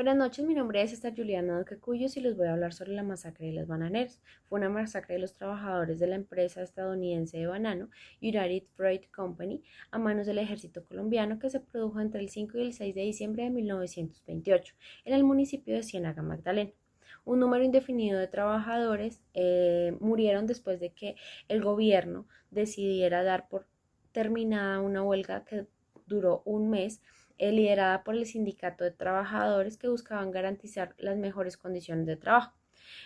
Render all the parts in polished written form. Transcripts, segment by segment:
Buenas noches, mi nombre es Esther Juliana Duque Cuyos y les voy a hablar sobre la masacre de los bananeros. Fue una masacre de los trabajadores de la empresa estadounidense de banano United Fruit Company a manos del ejército colombiano que se produjo entre el 5 y el 6 de diciembre de 1928 en el municipio de Ciénaga Magdalena. Un número indefinido de trabajadores murieron después de que el gobierno decidiera dar por terminada una huelga que duró un mes, liderada por el Sindicato de Trabajadores que buscaban garantizar las mejores condiciones de trabajo.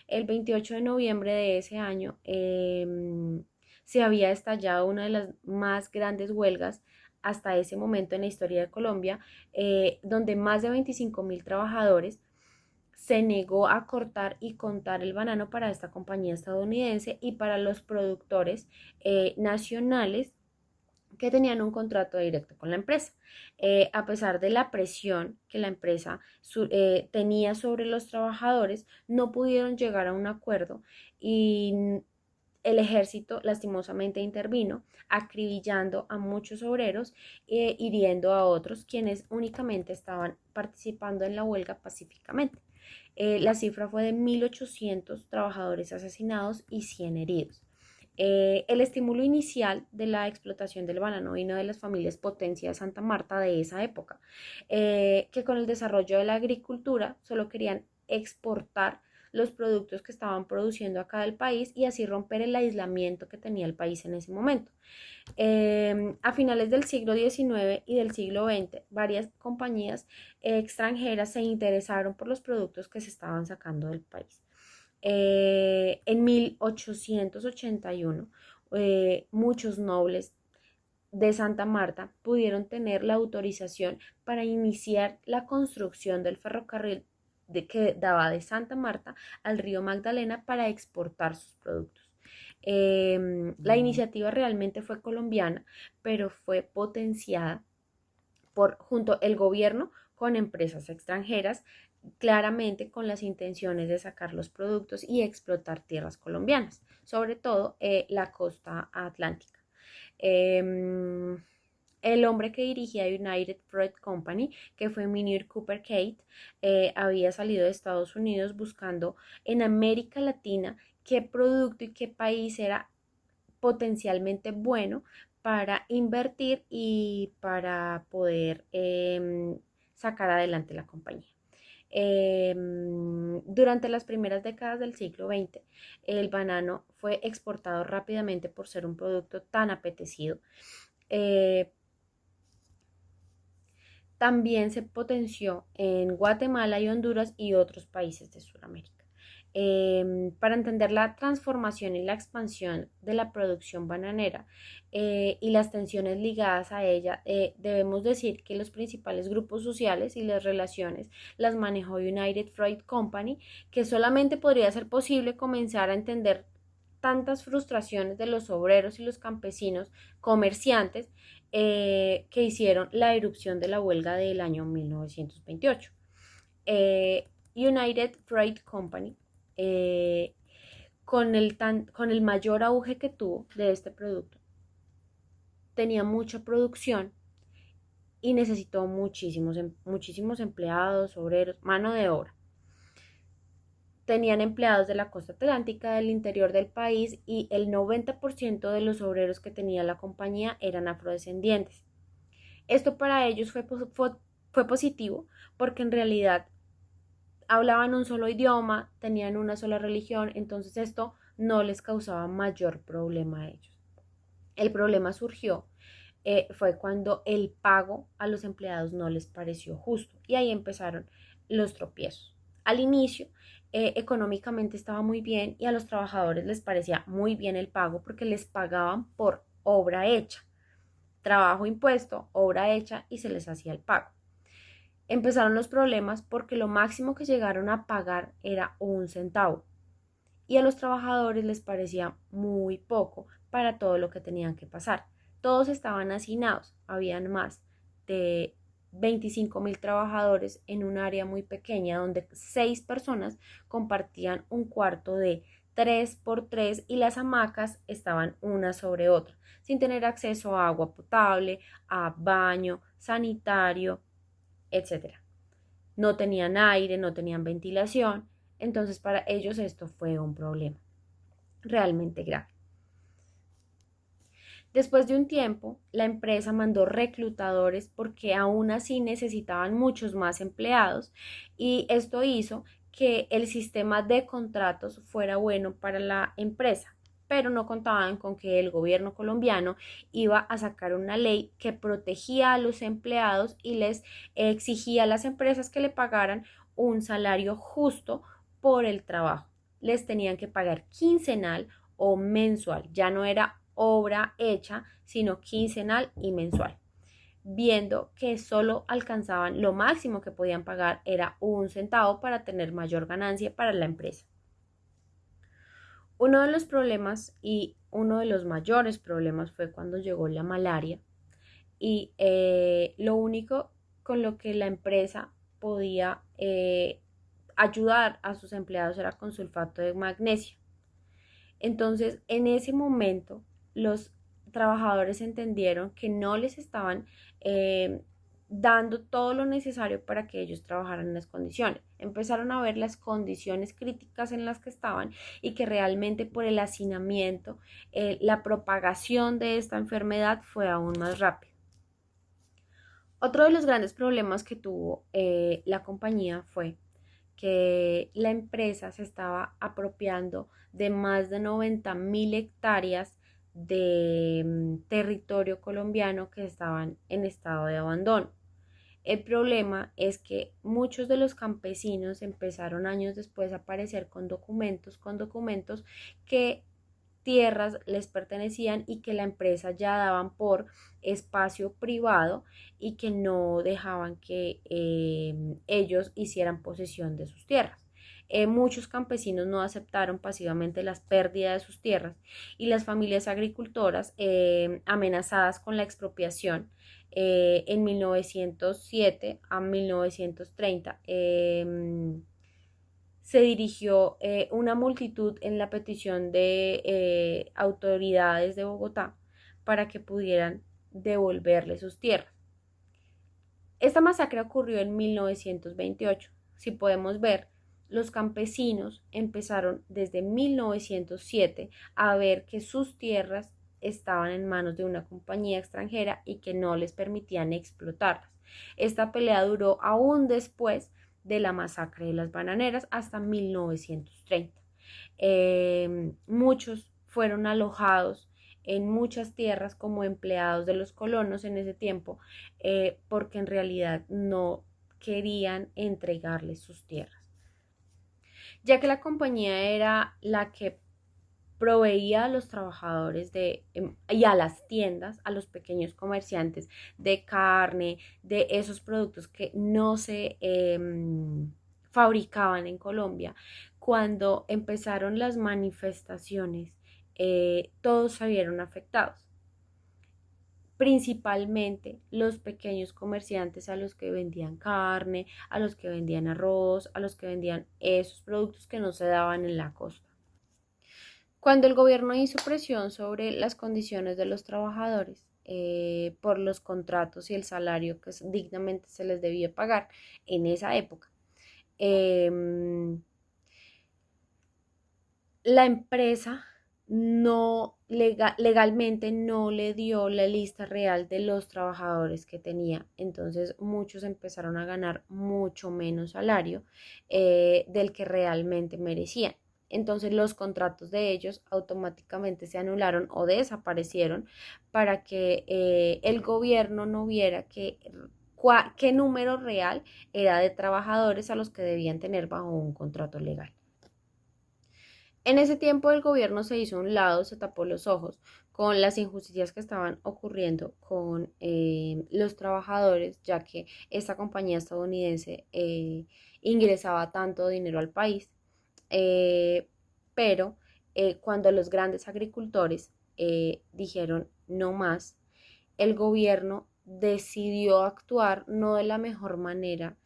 El 28 de noviembre de ese año se había estallado una de las más grandes huelgas hasta ese momento en la historia de Colombia, donde más de 25.000 trabajadores se negó a cortar y contar el banano para esta compañía estadounidense y para los productores nacionales que tenían un contrato directo con la empresa. A pesar de la presión que la empresa tenía sobre los trabajadores, no pudieron llegar a un acuerdo y el ejército lastimosamente intervino, acribillando a muchos obreros e hiriendo a otros quienes únicamente estaban participando en la huelga pacíficamente. La cifra fue de 1.800 trabajadores asesinados y 100 heridos. El estímulo inicial de la explotación del banano vino de las familias potencia de Santa Marta de esa época, que con el desarrollo de la agricultura solo querían exportar los productos que estaban produciendo acá del país y así romper el aislamiento que tenía el país en ese momento. A finales del siglo XIX y del siglo XX, varias compañías extranjeras se interesaron por los productos que se estaban sacando del país. En 1881, muchos nobles de Santa Marta pudieron tener la autorización para iniciar la construcción del ferrocarril que daba de Santa Marta al río Magdalena para exportar sus productos. La iniciativa realmente fue colombiana, pero fue potenciada por junto el gobierno con empresas extranjeras, claramente con las intenciones de sacar los productos y explotar tierras colombianas, sobre todo la costa atlántica. Eh, el hombre que dirigía United Fruit Company, que fue Minir Cooper Kate, había salido de Estados Unidos buscando en América Latina qué producto y qué país era potencialmente bueno para invertir y para poder sacar adelante la compañía. Durante las primeras décadas del siglo XX, el banano fue exportado rápidamente por ser un producto tan apetecido. Eh, También se potenció en Guatemala y Honduras y otros países de Sudamérica. Para entender la transformación y la expansión de la producción bananera y las tensiones ligadas a ella, debemos decir que los principales grupos sociales y las relaciones las manejó United Fruit Company, que solamente podría ser posible comenzar a entender tantas frustraciones de los obreros y los campesinos comerciantes que hicieron la erupción de la huelga del año 1928. United Fruit Company, eh, con el mayor auge que tuvo de este producto, tenía mucha producción y necesitó muchísimos empleados, obreros, mano de obra. Tenían empleados de la costa atlántica, del interior del país, y el 90% de los obreros que tenía la compañía eran afrodescendientes. Esto para ellos fue positivo porque en realidad hablaban un solo idioma, tenían una sola religión, entonces esto no les causaba mayor problema a ellos. El problema surgió fue cuando el pago a los empleados no les pareció justo y ahí empezaron los tropiezos. Al inicio, económicamente estaba muy bien y a los trabajadores les parecía muy bien el pago porque les pagaban por obra hecha, trabajo impuesto, obra hecha y se les hacía el pago. Empezaron los problemas porque lo máximo que llegaron a pagar era 1 centavo y a los trabajadores les parecía muy poco para todo lo que tenían que pasar. Todos estaban hacinados, habían más de 25.000 trabajadores en un área muy pequeña donde 6 personas compartían un cuarto de 3 por 3 y las hamacas estaban una sobre otra, sin tener acceso a agua potable, a baño, sanitario, etcétera. no tenían aire, no tenían ventilación, entonces para ellos esto fue un problema realmente grave. Después de un tiempo, la empresa mandó reclutadores porque aún así necesitaban muchos más empleados y esto hizo que el sistema de contratos fuera bueno para la empresa, pero no contaban con que el gobierno colombiano iba a sacar una ley que protegía a los empleados y les exigía a las empresas que le pagaran un salario justo por el trabajo. Les tenían que pagar quincenal o mensual, ya no era obra hecha, sino quincenal y mensual. Viendo que solo alcanzaban lo máximo que podían pagar era 1 centavo para tener mayor ganancia para la empresa. Uno de los problemas y uno de los mayores problemas fue cuando llegó la malaria y lo único con lo que la empresa podía ayudar a sus empleados era con sulfato de magnesio. Entonces, en ese momento, los trabajadores entendieron que no les estaban dando todo lo necesario para que ellos trabajaran en las condiciones. Empezaron a ver las condiciones críticas en las que estaban y que realmente por el hacinamiento, la propagación de esta enfermedad fue aún más rápida. Otro de los grandes problemas que tuvo la compañía fue que la empresa se estaba apropiando de más de 90.000 hectáreas de territorio colombiano que estaban en estado de abandono. El problema es que muchos de los campesinos empezaron años después a aparecer con documentos que tierras les pertenecían y que la empresa ya daban por espacio privado y que no dejaban que ellos hicieran posesión de sus tierras. Muchos campesinos no aceptaron pasivamente las pérdidas de sus tierras y las familias agricultoras amenazadas con la expropiación en 1907 a 1930 se dirigió una multitud en la petición de autoridades de Bogotá para que pudieran devolverle sus tierras. Esta masacre ocurrió en 1928. Si podemos ver, los campesinos empezaron desde 1907 a ver que sus tierras estaban en manos de una compañía extranjera y que no les permitían explotarlas. Esta pelea duró aún después de la masacre de las bananeras hasta 1930. Muchos fueron alojados en muchas tierras como empleados de los colonos en ese tiempo, porque en realidad no querían entregarles sus tierras. Ya que la compañía era la que proveía a los trabajadores y a las tiendas, a los pequeños comerciantes de carne, de esos productos que no se fabricaban en Colombia. Cuando empezaron las manifestaciones, todos se vieron afectados, principalmente los pequeños comerciantes a los que vendían carne, a los que vendían arroz, a los que vendían esos productos que no se daban en la costa. Cuando el gobierno hizo presión sobre las condiciones de los trabajadores por los contratos y el salario que dignamente se les debía pagar en esa época, la empresa legalmente no le dio la lista real de los trabajadores que tenía. Entonces muchos empezaron a ganar mucho menos salario del que realmente merecían. Entonces los contratos de ellos automáticamente se anularon o desaparecieron para que el gobierno no viera qué número real era de trabajadores a los que debían tener bajo un contrato legal. En ese tiempo el gobierno se hizo a un lado, se tapó los ojos con las injusticias que estaban ocurriendo con los trabajadores, ya que esta compañía estadounidense ingresaba tanto dinero al país. Pero cuando los grandes agricultores dijeron no más, el gobierno decidió actuar no de la mejor manera,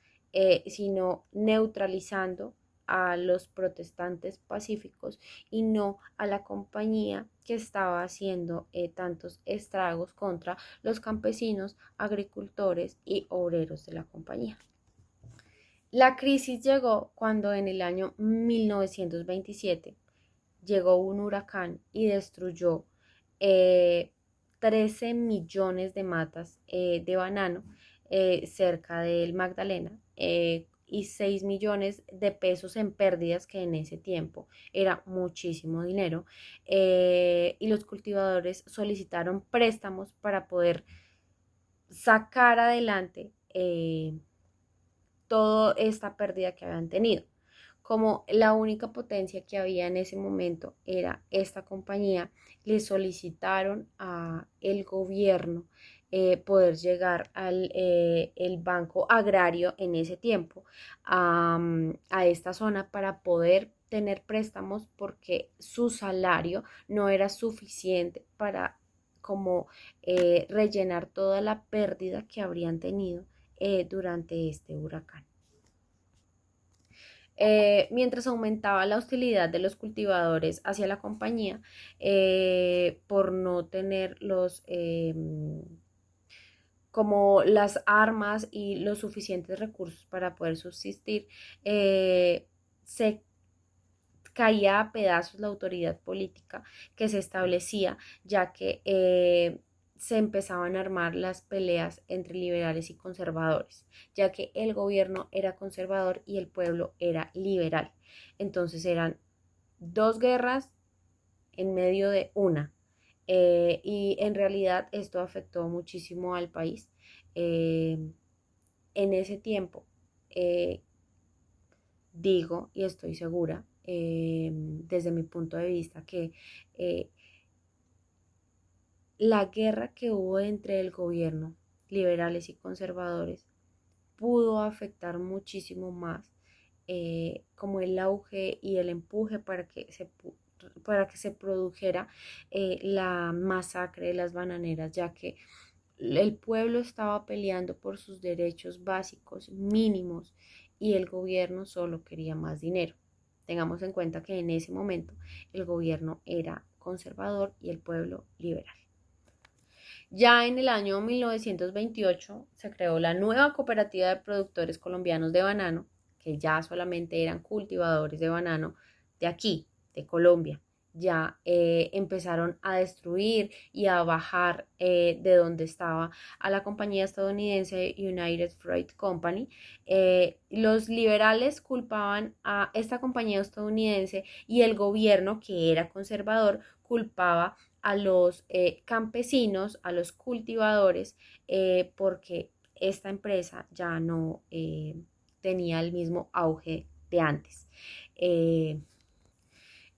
sino neutralizando a los protestantes pacíficos y no a la compañía que estaba haciendo tantos estragos contra los campesinos, agricultores y obreros de la compañía. La crisis llegó cuando en el año 1927 llegó un huracán y destruyó eh, 13 millones de matas de banano cerca del Magdalena y 6 millones de pesos en pérdidas, que en ese tiempo era muchísimo dinero. Y los cultivadores solicitaron préstamos para poder sacar adelante toda esta pérdida que habían tenido. Como la única potencia que había en ese momento era esta compañía, le solicitaron a el gobierno poder llegar al el banco agrario en ese tiempo a esta zona para poder tener préstamos, porque su salario no era suficiente para como rellenar toda la pérdida que habrían tenido durante este huracán. Mientras aumentaba la hostilidad de los cultivadores hacia la compañía por no tener como las armas y los suficientes recursos para poder subsistir, se caía a pedazos la autoridad política que se establecía, ya que se empezaban a armar las peleas entre liberales y conservadores, ya que el gobierno era conservador y el pueblo era liberal. Entonces eran dos guerras en medio de una. Y en realidad esto afectó muchísimo al país. Eh, en ese tiempo, eh, digo y estoy segura, desde mi punto de vista, que eh, la guerra que hubo entre el gobierno, liberales y conservadores, pudo afectar muchísimo más como el auge y el empuje para que se produjera la masacre de las bananeras, ya que el pueblo estaba peleando por sus derechos básicos mínimos y el gobierno solo quería más dinero. Tengamos en cuenta que en ese momento el gobierno era conservador y el pueblo liberal. Ya en el año 1928 se creó la nueva cooperativa de productores colombianos de banano, que ya solamente eran cultivadores de banano de aquí, de Colombia. Ya empezaron a destruir y a bajar de donde estaba a la compañía estadounidense United Fruit Company. Los liberales culpaban a esta compañía estadounidense y el gobierno, que era conservador, culpaba a los campesinos, a los cultivadores, porque esta empresa ya no tenía el mismo auge de antes.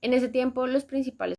En ese tiempo los principales